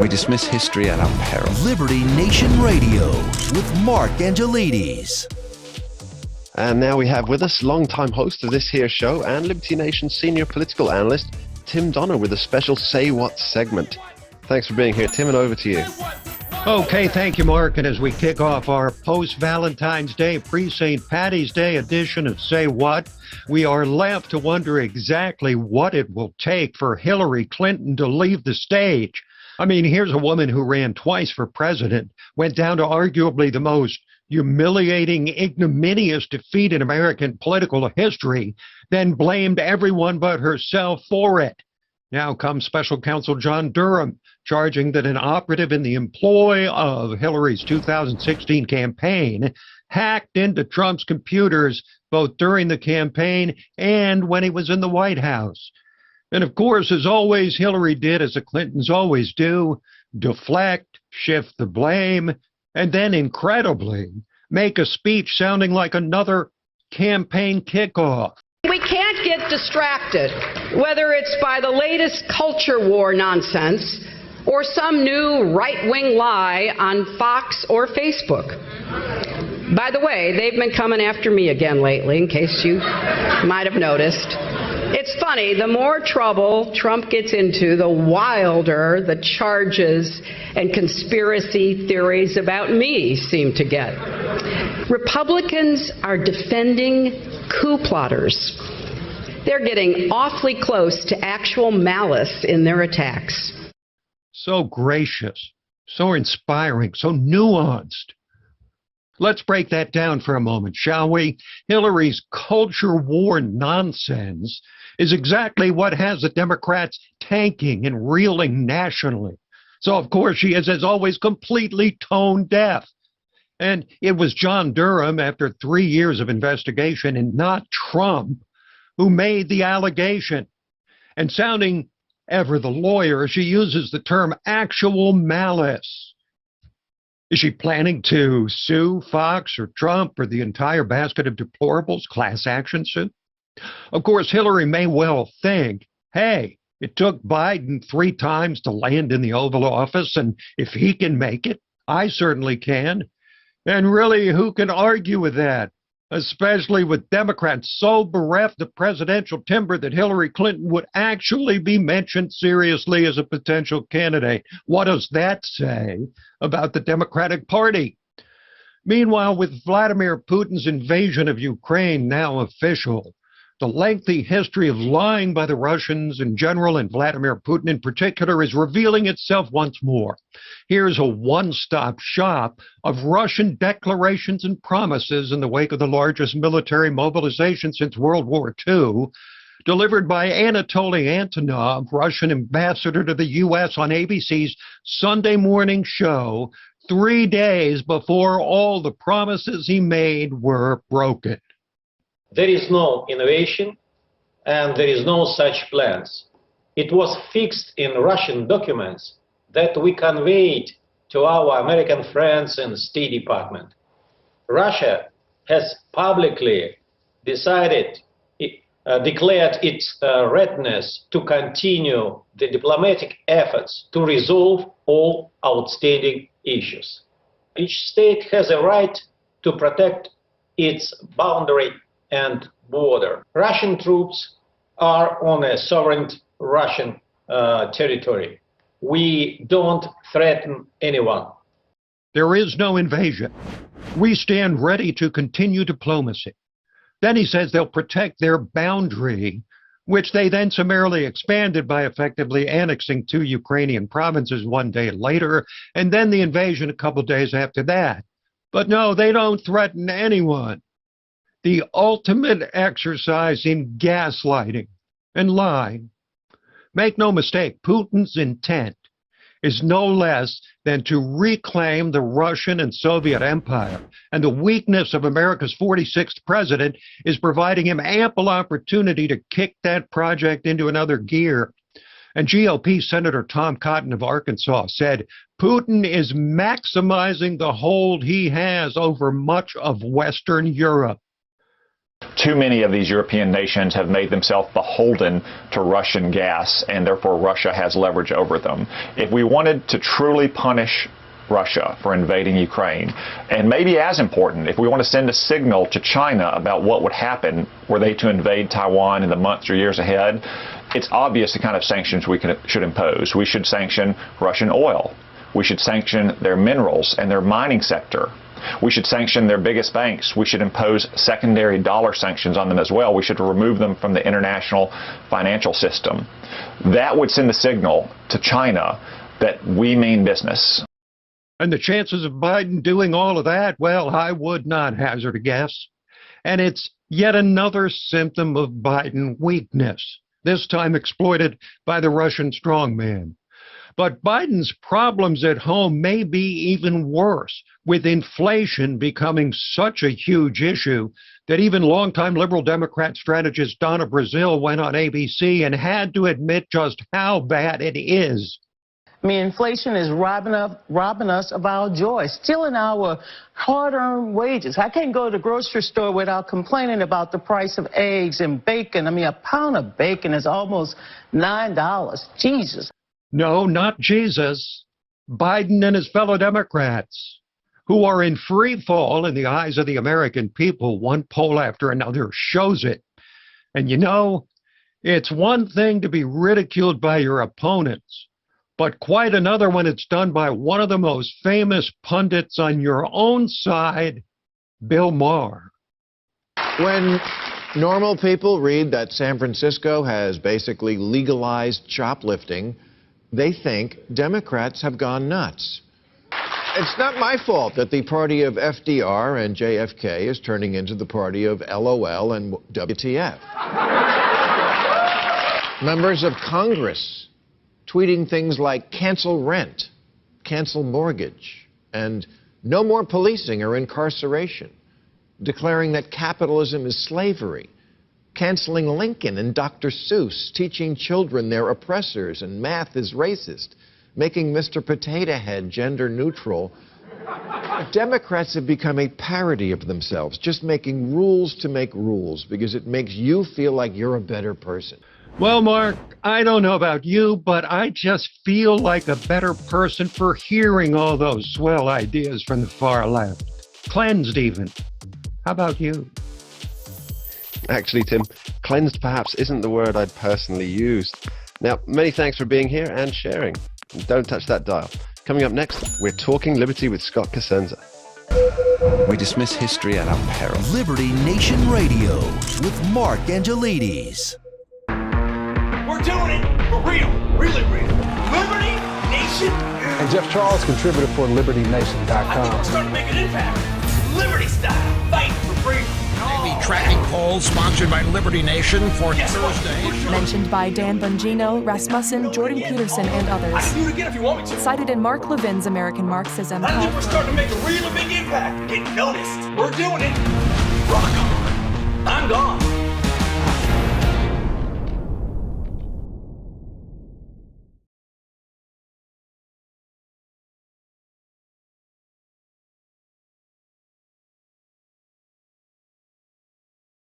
We dismiss history at our peril. Liberty Nation Radio with Mark Angelides. And now we have with us longtime host of this here show and Liberty Nation senior political analyst, Tim Donner, with a special Say What segment. Thanks for being here, Tim, and over to you. Okay, thank you, Mark. And as we kick off our post-Valentine's Day, pre-St. Patty's Day edition of Say What, we are left to wonder exactly what it will take for Hillary Clinton to leave the stage. I mean, here's a woman who ran twice for president, went down to arguably the most humiliating, ignominious defeat in American political history, then blamed everyone but herself for it. Now comes Special Counsel John Durham, charging that an operative in the employ of Hillary's 2016 campaign hacked into Trump's computers both during the campaign and when he was in the White House. And of course, as always, Hillary did, as the Clintons always do, deflect, shift the blame, and then, incredibly, make a speech sounding like another campaign kickoff. We can't get distracted, whether it's by the latest culture war nonsense or some new right-wing lie on Fox or Facebook. By the way, they've been coming after me again lately, in case you might have noticed. It's funny, the more trouble Trump gets into, the wilder the charges and conspiracy theories about me seem to get. Republicans are defending coup plotters. They're getting awfully close to actual malice in their attacks. So gracious, so inspiring, so nuanced. Let's break that down for a moment, shall we? Hillary's culture war nonsense is exactly what has the Democrats tanking and reeling nationally. So, of course, she is, as always, completely tone deaf. And it was John Durham, after 3 years of investigation, and not Trump, who made the allegation. And sounding ever the lawyer, she uses the term actual malice. Is she planning to sue Fox or Trump or the entire basket of deplorables, class action suit? Of course, Hillary may well think, hey, it took Biden 3 times to land in the Oval Office, and if he can make it, I certainly can. And really, who can argue with that? Especially with Democrats so bereft of presidential timber that Hillary Clinton would actually be mentioned seriously as a potential candidate. What does that say about the Democratic Party? Meanwhile, with Vladimir Putin's invasion of Ukraine now official, the lengthy history of lying by the Russians in general and Vladimir Putin in particular is revealing itself once more. Here's a one-stop shop of Russian declarations and promises in the wake of the largest military mobilization since World War II, delivered by Anatoly Antonov, Russian ambassador to the U.S. on ABC's Sunday morning show, 3 days before all the promises he made were broken. There is no innovation, and there is no such plans. It was fixed in Russian documents that we conveyed to our American friends in the State Department. Russia has publicly declared its readiness to continue the diplomatic efforts to resolve all outstanding issues. Each state has a right to protect its boundary and border. Russian troops are on a sovereign Russian territory. We don't threaten anyone. There is no invasion. We stand ready to continue diplomacy. Then he says they'll protect their boundary, which they then summarily expanded by effectively annexing 2 Ukrainian provinces 1 day later, and then the invasion a couple days after that. But no, they don't threaten anyone. The ultimate exercise in gaslighting and lying. Make no mistake, Putin's intent is no less than to reclaim the Russian and Soviet empire, and the weakness of America's 46th president is providing him ample opportunity to kick that project into another gear. And GOP Senator Tom Cotton of Arkansas said, Putin is maximizing the hold he has over much of Western Europe. too many of these European nations have made themselves beholden to Russian gas, and therefore Russia has leverage over them. If we wanted to truly punish Russia for invading Ukraine, and maybe as important, if we want to send a signal to China about what would happen were they to invade Taiwan in the months or years ahead, it's obvious the kind of sanctions we should impose. We should sanction Russian oil. We should sanction their minerals and their mining sector. We should sanction their biggest banks. We should impose secondary dollar sanctions on them as well. We should remove them from the international financial system. That would send the signal to China that we mean business. And the chances of Biden doing all of that, well, I would not hazard a guess. And it's yet another symptom of Biden weakness, this time exploited by the Russian strongman. But Biden's problems at home may be even worse, with inflation becoming such a huge issue that even longtime liberal Democrat strategist Donna Brazile went on ABC and had to admit just how bad it is. I mean, inflation is robbing us of our joy, stealing our hard-earned wages. I can't go to the grocery store without complaining about the price of eggs and bacon. I mean, a pound of bacon is almost $9. Jesus. No, not Jesus. Biden and his fellow Democrats, who are in free fall in the eyes of the American people. One poll after another shows it. And you know, it's one thing to be ridiculed by your opponents, but quite another when it's done by one of the most famous pundits on your own side, Bill Maher. When normal people read that San Francisco has basically legalized shoplifting, they think Democrats have gone nuts. It's not my fault that the party of FDR and JFK is turning into the party of LOL and WTF. Members of Congress tweeting things like cancel rent, cancel mortgage, and no more policing or incarceration, declaring that capitalism is slavery, canceling Lincoln and Dr. Seuss, teaching children they're oppressors and math is racist, making Mr. Potato Head gender neutral. Democrats have become a parody of themselves, just making rules to make rules because it makes you feel like you're a better person. Well, Mark, I don't know about you, but I just feel like a better person for hearing all those swell ideas from the far left. Cleansed even. How about you? Actually, Tim, cleansed perhaps isn't the word I'd personally use. Now, many thanks for being here and sharing. And don't touch that dial. Coming up next, we're talking liberty with Scott Cosenza. We dismiss history at our peril. Liberty Nation Radio with Mark Angelides. We're doing it for real, really real. Liberty Nation. And Jeff Charles, contributor for LibertyNation.com. I think we're starting to make an impact. Liberty style, fight for freedom. The tracking poll sponsored by Liberty Nation for Thursday. Mentioned by Dan Bongino, Rasmussen, Jordan Peterson, and others. I can do it again if you want me to. Cited in Mark Levin's American Marxism. I think we're starting to make a really big impact. Get noticed. We're doing it. Rock on. I'm gone.